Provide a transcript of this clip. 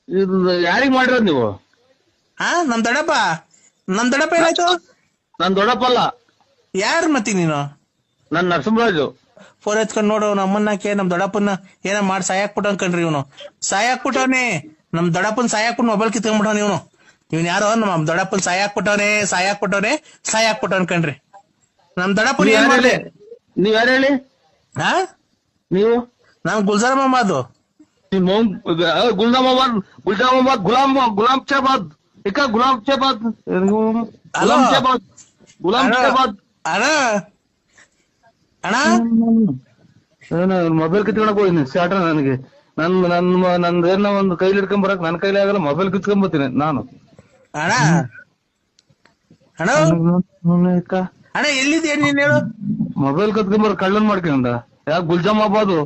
ಇದು ಯಾರಿಗ್ ಮಾಡಿರೋದ್ ನೀವು? ಹಾ ನಮ್ ದೊಡ್ಡಪ್ಪ ಏನಾಯ್ತು? ನಾನ್ ದೊಡ್ಡಪ್ಪಲ್ಲ, ಯಾರು ಮತ್ತಿ ನೀನು? ನಾನ್ ನರಸಿಂಹರಾಜು. ಫೋನ್ ಎತ್ಕೊಂಡ್ ನೋಡು ನಮ್ಮನ್ನಕ್ಕೆ ನಮ್ ದೊಡ್ಡಪ್ಪನ ಏನ ಮಾಡಿ ಸಾಯಾಕ್ಬಿಟ್ಟು ಅನ್ಕಂಡ್ರಿ ಇವನು. ಸಾಯಾಕ್ಬಿಟ್ಟವನೇ ನಮ್ ದೊಡ್ಡಪ್ಪನ್ ಸಾಯಾಕ್ಬಿಟ್ಟು ಮೊಬೈಲ್ ಕಿತ್ಕೊಂಡ್ಬಿಟ್ಟವನ್ ಇವನ್ ಯಾರೋ ನಮ್ ದೊಡ್ಡಪ್ಪನ್ ಸಾಯಾಕ್ಬಿಟ್ಟು ಅನ್ಕಂಡ್ರಿ. ನಮ್ ದೊಡ್ಡಪ್ಪನ್ ಏನ್ ಮಾಡ್ದೆ? ನೀವ್ ಯಾರು ಹೇಳಿ? ಹಾ ನೀವು? ನಾವ್ ಗುಲ್ಜಾರ್ ಮೊಹಮ್ಮದ್. ಗುಲ್ಜಾಮಾಬಾದ್ ಗುಲಾಮ್ ಶಾಬಾದ್ ಅಣ್ಣ ಮೊಬೈಲ್ ಕಿತ್ಕೊಳಕ್ ಹೋಗಿನಿ ಸ್ಟಾರ್ಟ ನನಗೆ. ನಂದೇನೋ ಒಂದು ಕೈಲಿ ಹಿಡ್ಕೊಂಡ್ ಬರಕ್ ನನ್ ಕೈಲಿ ಆಗಲ್ಲ, ಮೊಬೈಲ್ ಕಿತ್ಕೊಂಡ್ಬರ್ತೀನಿ ನಾನು. ಅಣ್ಣ ಅಣ್ಣ ಎಲ್ಲಿದ್ಯಾ ನೀನ್ ಹೇಳು? ಮೊಬೈಲ್ ಕತ್ಕೊಂಬರ್ ಕಳ್ಳನ್ ಮಾಡ್ಕೊಂಡ. ಗುಲ್ಜಾಮಾಬಾದು